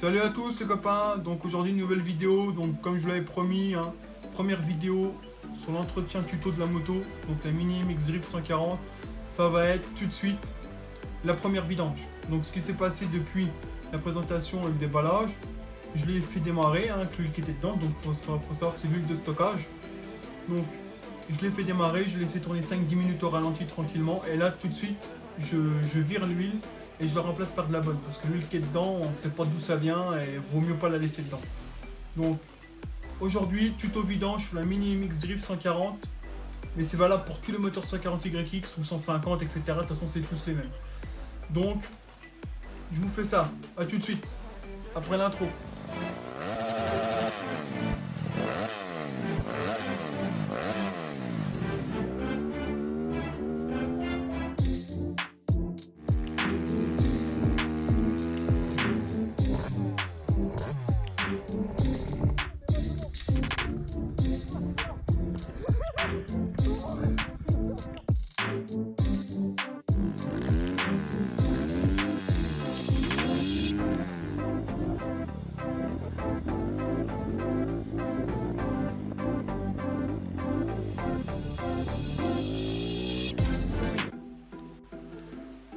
Salut à tous les copains, donc aujourd'hui une nouvelle vidéo, donc comme je vous l'avais promis, hein, première vidéo sur l'entretien tuto de la moto, donc la Mini MX Drift 140, ça va être tout de suite la première vidange. Donc ce qui s'est passé depuis la présentation et le déballage, je l'ai fait démarrer hein, avec l'huile qui était dedans, donc faut savoir que c'est l'huile de stockage. Donc je l'ai fait démarrer, je l'ai laissé tourner 5-10 minutes au ralenti tranquillement, et là tout de suite je vire l'huile et je la remplace par de la bonne, parce que l'huile qui est dedans, on ne sait pas d'où ça vient et vaut mieux pas la laisser dedans. Donc aujourd'hui, tuto vidange sur la Mini MX Drift 140, mais c'est valable pour tous les moteurs 140YX ou 150, etc. De toute façon, c'est tous les mêmes. Donc, je vous fais ça. À tout de suite, après l'intro.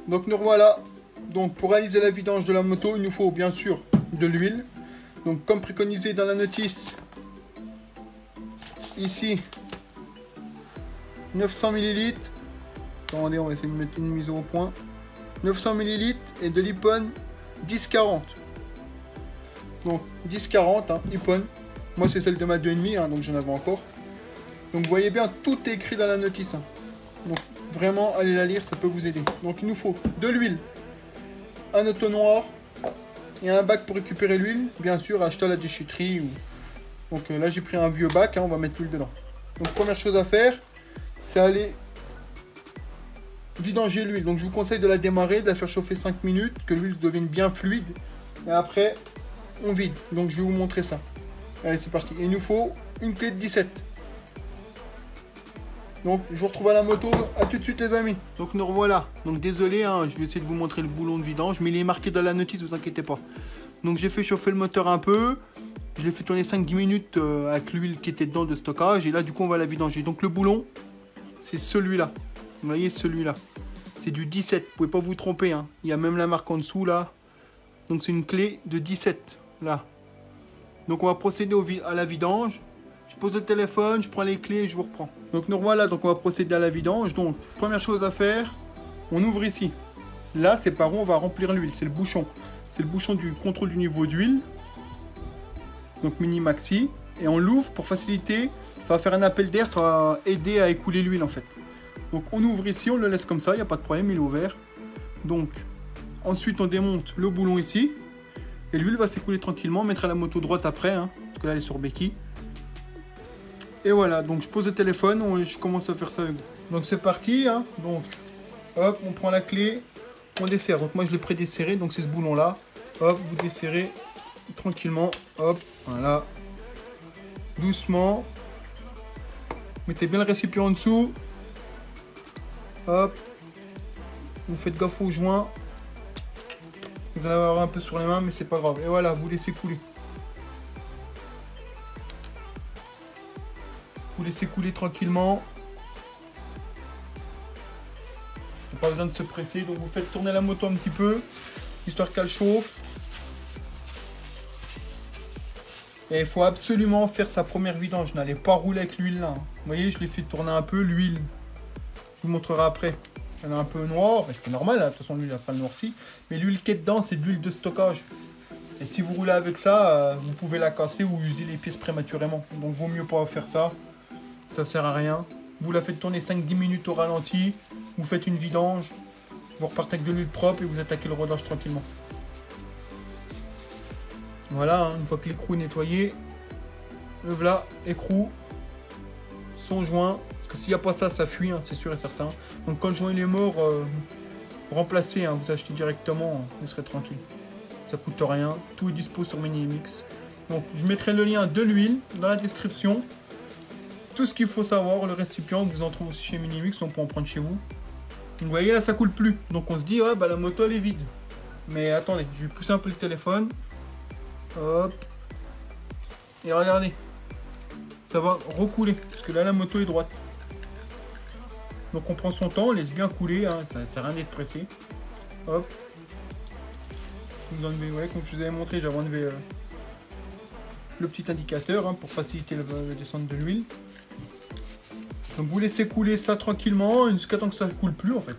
Donc nous revoilà. Donc pour réaliser la vidange de la moto, il nous faut bien sûr de l'huile. Donc comme préconisé dans la notice, ici 900 ml. Attendez, on va essayer de mettre une mise au point. 900 ml et de l'Ippon 1040. Donc 1040 hein, Ippon. Moi c'est celle de ma 2,5 hein, donc j'en avais encore. Donc vous voyez bien, tout est écrit dans la notice. Hein. Donc vraiment, allez la lire, ça peut vous aider. Donc il nous faut de l'huile, un entonnoir et un bac pour récupérer l'huile. Bien sûr, acheter à la déchetterie. Donc là, j'ai pris un vieux bac, hein, on va mettre l'huile dedans. Donc première chose à faire, c'est aller vidanger l'huile. Donc je vous conseille de la démarrer, de la faire chauffer 5 minutes, que l'huile devienne bien fluide. Et après, on vide. Donc je vais vous montrer ça. Allez, c'est parti. Et il nous faut une clé de 17. Donc je vous retrouve à la moto, à tout de suite les amis. Donc nous revoilà, donc désolé, hein, je vais essayer de vous montrer le boulon de vidange, mais il est marqué dans la notice, vous inquiétez pas. Donc j'ai fait chauffer le moteur un peu, je l'ai fait tourner 5-10 minutes avec l'huile qui était dedans de stockage, et là du coup on va la vidanger. Donc le boulon, c'est celui-là, vous voyez celui-là, c'est du 17, vous pouvez pas vous tromper, hein. Il y a même la marque en dessous là, donc c'est une clé de 17, là. Donc on va procéder à la vidange. Je pose le téléphone, je prends les clés et je vous reprends. Donc nous voilà, donc on va procéder à la vidange. Donc première chose à faire, on ouvre ici. Là c'est par où on va remplir l'huile, c'est le bouchon. C'est le bouchon du contrôle du niveau d'huile. Donc mini maxi. Et on l'ouvre pour faciliter, ça va faire un appel d'air, ça va aider à écouler l'huile en fait. Donc on ouvre ici, on le laisse comme ça, il n'y a pas de problème, il est ouvert. Donc ensuite on démonte le boulon ici. Et l'huile va s'écouler tranquillement, on mettra la moto droite après, hein, parce que là elle est sur béquille. Et voilà, donc je pose le téléphone, je commence à faire ça avec vous. Donc c'est parti, hein. Donc hop, on prend la clé, on desserre. Donc moi je l'ai pré-desserré, donc c'est ce boulon là. Hop, vous desserrez tranquillement, hop, voilà. Doucement. Mettez bien le récipient en dessous. Hop. Vous faites gaffe au joint. Vous allez avoir un peu sur les mains, mais c'est pas grave. Et voilà, vous laissez couler. Vous laissez couler tranquillement. Il n'y a pas besoin de se presser. Donc vous faites tourner la moto un petit peu, histoire qu'elle chauffe. Et il faut absolument faire sa première vidange. N'allez pas rouler avec l'huile là. Vous voyez, je l'ai fait tourner un peu l'huile. Je vous montrerai après. Elle est un peu noire, parce que c'est normal, hein. De toute façon l'huile n'a pas le noirci. Mais l'huile qui est dedans, c'est de l'huile de stockage. Et si vous roulez avec ça, vous pouvez la casser ou user les pièces prématurément. Donc vaut mieux pas faire ça. Ça sert à rien. Vous la faites tourner 5-10 minutes au ralenti. Vous faites une vidange. Vous repartez avec de l'huile propre et vous attaquez le rodage tranquillement. Voilà, hein, une fois que l'écrou est nettoyé, le voilà, écrou, son joint. Parce que s'il n'y a pas ça, ça fuit, hein, c'est sûr et certain. Donc quand le joint il est mort, remplacez, hein, vous achetez directement, vous serez tranquille. Ça coûte rien, tout est dispo sur Mini MX. Donc je mettrai le lien de l'huile dans la description. Tout ce qu'il faut savoir, le récipient, vous en trouvez aussi chez Mini MX, on peut en prendre chez vous. Vous voyez là ça coule plus, donc on se dit ouais bah la moto elle est vide. Mais attendez, je vais pousser un peu le téléphone. Hop. Et regardez. Ça va recouler. Parce que là, la moto est droite. Donc on prend son temps, on laisse bien couler. Hein, ça sert à rien d'être pressé. Hop. Vous enlevez, ouais, comme je vous avais montré, j'avais enlevé le petit indicateur hein, pour faciliter le descente de l'huile. Donc vous laissez couler ça tranquillement jusqu'à temps que ça ne coule plus en fait.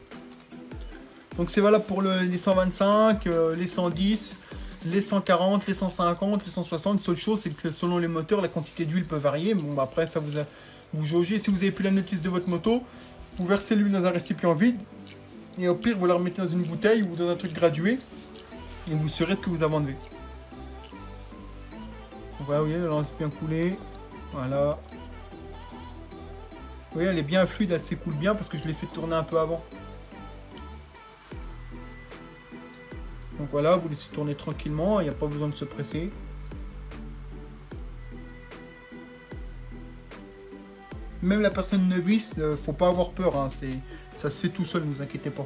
Donc c'est valable pour les 125, les 110, les 140, les 150, les 160. Seule chose, c'est que selon les moteurs, la quantité d'huile peut varier. Bon, bah, après, ça vous jaugez. Si vous n'avez plus la notice de votre moto, vous versez l'huile dans un récipient vide. Et au pire, vous la remettez dans une bouteille ou dans un truc gradué. Et vous saurez ce que vous avez enlevé. Donc voilà, vous voyez, elle laisse bien couler. Voilà. Vous voyez, elle est bien fluide, elle s'écoule bien parce que je l'ai fait tourner un peu avant. Donc voilà, vous laissez tourner tranquillement, il n'y a pas besoin de se presser. Même la personne novice, faut pas avoir peur, hein, ça se fait tout seul, ne vous inquiétez pas.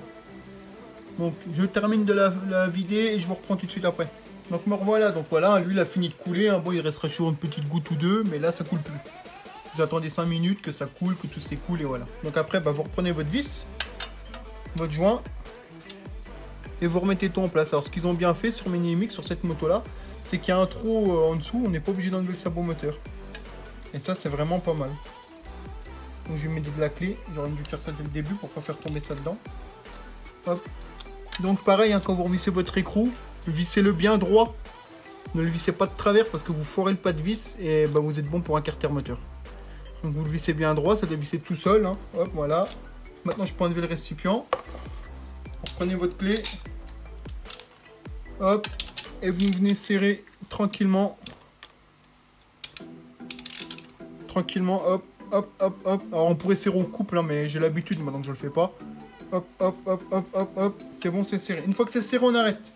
Donc je termine de la vider et je vous reprends tout de suite après. Donc me revoilà, donc voilà, l'huile a fini de couler, hein. Bon il restera toujours une petite goutte ou deux, mais là ça coule plus. Vous attendez 5 minutes que ça coule, que tout s'écoule et voilà. Donc après bah, vous reprenez votre vis, votre joint, et vous remettez tout en place. Alors ce qu'ils ont bien fait sur Minimix, sur cette moto là, c'est qu'il y a un trou en dessous, on n'est pas obligé d'enlever le sabot moteur. Et ça c'est vraiment pas mal. Donc je vais mettre de la clé, j'aurais dû faire ça dès le début pour pas faire tomber ça dedans. Hop. Donc pareil, hein, quand vous revissez votre écrou, vissez-le bien droit. Ne le vissez pas de travers parce que vous forez le pas de vis et bah, vous êtes bon pour un carter moteur. Donc vous le vissez bien droit, ça doit visser tout seul. Hein. Hop, voilà. Maintenant je peux enlever le récipient. Vous prenez votre clé. Hop. Et vous venez serrer tranquillement. Tranquillement, hop, hop, hop, hop. Alors on pourrait serrer au couple, hein, mais j'ai l'habitude, moi donc je le fais pas. Hop, hop, hop, hop, hop, hop. C'est bon, c'est serré. Une fois que c'est serré, on arrête.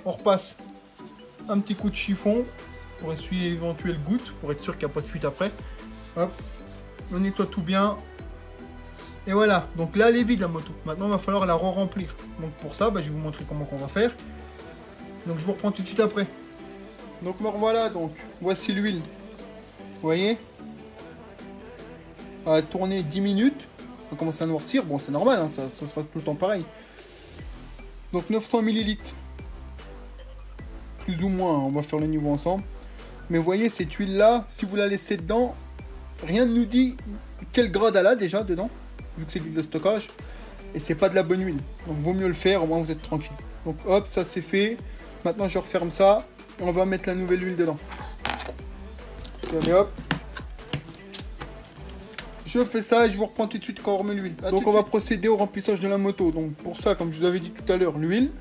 On repasse. Un petit coup de chiffon pour essuyer l'éventuelle goutte, pour être sûr qu'il n'y a pas de fuite après. Hop. On nettoie tout bien. Et voilà. Donc là, elle est vide la moto. Maintenant, il va falloir la re-remplir. Donc pour ça, bah, je vais vous montrer comment on va faire. Donc je vous reprends tout de suite après. Donc me revoilà. Donc voici l'huile. Vous voyez? On va tourner 10 minutes. On va commencer à noircir. Bon, c'est normal, hein, ça sera tout le temps pareil. Donc 900 ml. Plus ou moins, on va faire le niveau ensemble. Mais vous voyez, cette huile-là, si vous la laissez dedans, rien ne nous dit quel grade elle a déjà dedans, vu que c'est de l'huile de stockage. Et c'est pas de la bonne huile. Donc vaut mieux le faire, au moins vous êtes tranquille. Donc hop, ça c'est fait. Maintenant je referme ça. Et on va mettre la nouvelle huile dedans. Allez hop. Je fais ça et je vous reprends tout de suite quand on remet l'huile. Donc on va procéder au remplissage de la moto. Donc pour ça, comme je vous avais dit tout à l'heure, l'huile.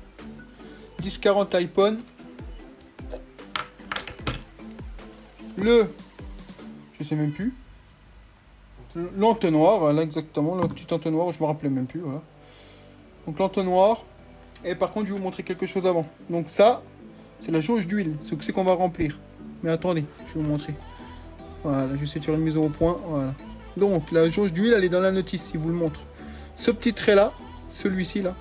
1040 iPhone. Je sais même plus. L'entonnoir, voilà exactement, le petit entonnoir, je me rappelais même plus, voilà. Donc l'entonnoir. Et par contre, je vais vous montrer quelque chose avant. Donc ça, c'est la jauge d'huile, c'est ce que c'est qu'on va remplir. Mais attendez, je vais vous montrer. Voilà, je vais essayer de faire une mise au point, voilà. Donc la jauge d'huile, elle est dans la notice, si je vous le montre. Ce petit trait là, celui-ci là,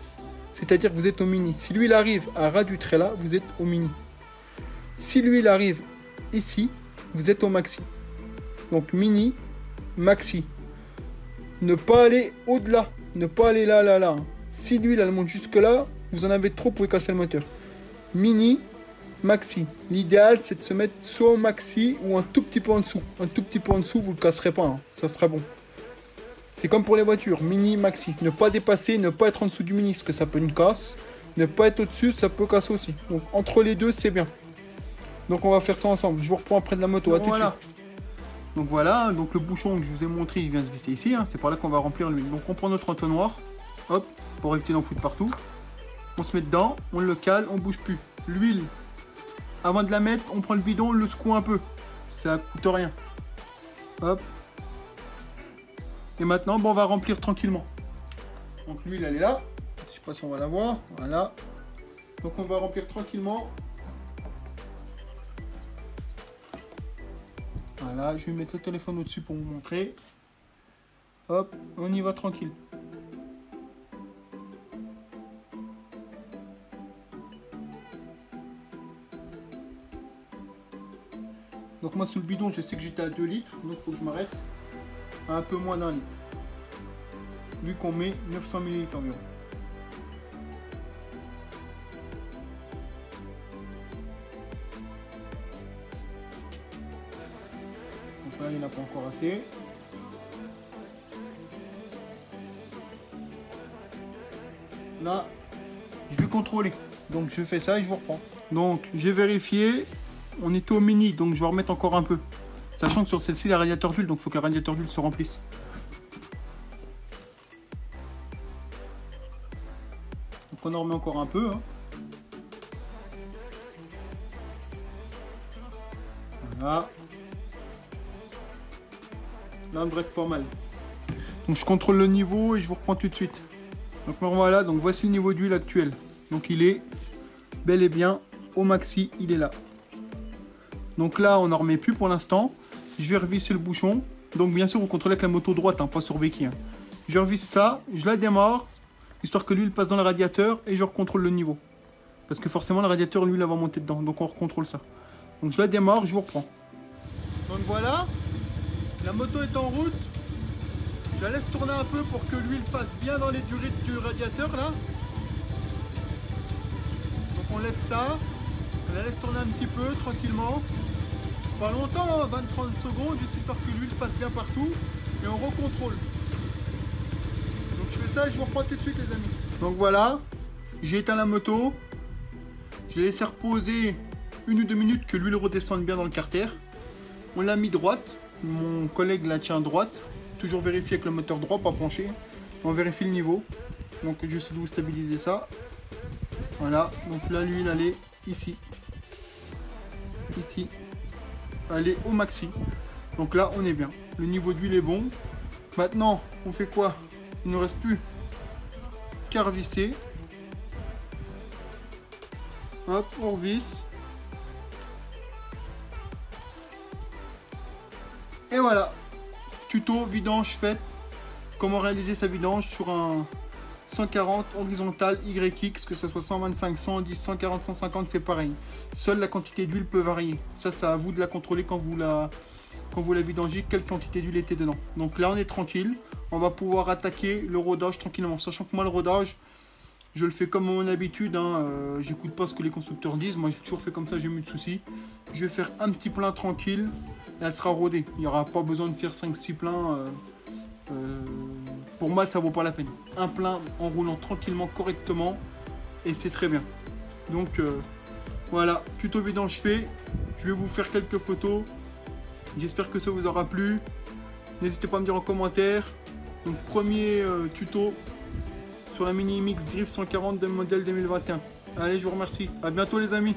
c'est-à-dire que vous êtes au mini. Si l'huile arrive à ras du trait là, vous êtes au mini. Si l'huile arrive ici, vous êtes au maxi. Donc mini, maxi. Ne pas aller au-delà. Ne pas aller là, là, là. Si l'huile elle monte jusque là, vous en avez trop, vous pouvez casser le moteur. Mini, maxi. L'idéal c'est de se mettre soit au maxi ou un tout petit peu en dessous. Un tout petit peu en dessous, vous ne le casserez pas. Hein. Ça sera bon. C'est comme pour les voitures. Mini, maxi. Ne pas dépasser, ne pas être en dessous du mini, parce que ça peut une casse. Ne pas être au-dessus, ça peut casser aussi. Donc entre les deux, c'est bien. Donc on va faire ça ensemble. Je vous reprends après de la moto. À tout de suite. Donc voilà, donc le bouchon que je vous ai montré, il vient se visser ici. Hein. C'est par là qu'on va remplir l'huile. Donc on prend notre entonnoir. Hop, pour éviter d'en foutre partout. On se met dedans, on le cale, on bouge plus. L'huile, avant de la mettre, on prend le bidon, on le secoue un peu. Ça coûte rien. Hop. Et maintenant, bon, on va remplir tranquillement. Donc l'huile, elle est là. Je sais pas si on va la voir. Voilà. Donc on va remplir tranquillement. Voilà, je vais mettre le téléphone au-dessus pour vous montrer. Hop, on y va tranquille. moi sous le bidon, je sais que j'étais à 2 litres, donc il faut que je m'arrête à un peu moins d'1 litre. Vu qu'on met 900 ml environ. Donc là, il n'y en a pas encore assez. Là, je vais contrôler. Donc je fais ça et je vous reprends. Donc j'ai vérifié. On était au mini, donc je vais remettre encore un peu. Sachant que sur celle-ci, il y a radiateur d'huile, donc il faut que le radiateur d'huile se remplisse. Donc on en remet encore un peu. Hein. Voilà. Là, on devrait être pas mal. Donc je contrôle le niveau et je vous reprends tout de suite. Donc voilà, donc voici le niveau d'huile actuel. Donc il est bel et bien au maxi, il est là. Donc là, on n'en remet plus pour l'instant. Je vais revisser le bouchon. Donc bien sûr, vous contrôlez avec la moto droite, hein, pas sur béquille. Hein. Je revisse ça, je la démarre, histoire que l'huile passe dans le radiateur et je recontrôle le niveau. Parce que forcément, le radiateur, l'huile, va monter dedans. Donc on recontrôle ça. Donc je la démarre, je vous reprends. Donc voilà, la moto est en route. Je la laisse tourner un peu pour que l'huile passe bien dans les durées du radiateur là. Donc on laisse ça. On la laisse tourner un petit peu tranquillement. Pas longtemps, 20-30 secondes, juste histoire que l'huile passe bien partout. Et on recontrôle. Donc je fais ça et je vous reprends tout de suite les amis. Donc voilà, j'ai éteint la moto. J'ai laissé reposer 1 ou 2 minutes que l'huile redescende bien dans le carter. On l'a mis droite. Mon collègue la tient droite. Toujours vérifier avec le moteur droit, pas penché. On vérifie le niveau. Donc j'essaie de vous stabiliser ça. Voilà, donc là l'huile elle est ici. Ici. Elle est au maxi. Donc là on est bien. Le niveau d'huile est bon. Maintenant on fait quoi? Il ne nous reste plus qu'à revisser. Hop, on revisse. Et voilà. Tuto vidange faite. Comment réaliser sa vidange sur un 140 horizontal YX, que ce soit 125, 110, 140, 150, c'est pareil. Seule la quantité d'huile peut varier. Ça, c'est à vous de la contrôler quand vous la vidangez, quelle quantité d'huile était dedans. Donc là, on est tranquille. On va pouvoir attaquer le rodage tranquillement. Sachant que moi, le rodage, je le fais comme à mon habitude. Hein. J'écoute pas ce que les constructeurs disent. Moi, j'ai toujours fait comme ça, j'ai eu de soucis. Je vais faire un petit plein tranquille. Et elle sera rodée. Il n'y aura pas besoin de faire 5-6 pleins. Pour moi, ça vaut pas la peine. Un plein en roulant tranquillement, correctement. Et c'est très bien. Donc, voilà. Tuto vidange fait. Je vais vous faire quelques photos. J'espère que ça vous aura plu. N'hésitez pas à me dire en commentaire. Donc, premier tuto sur la Mini Mix Drift 140 de modèle 2021. Allez, je vous remercie. À bientôt les amis.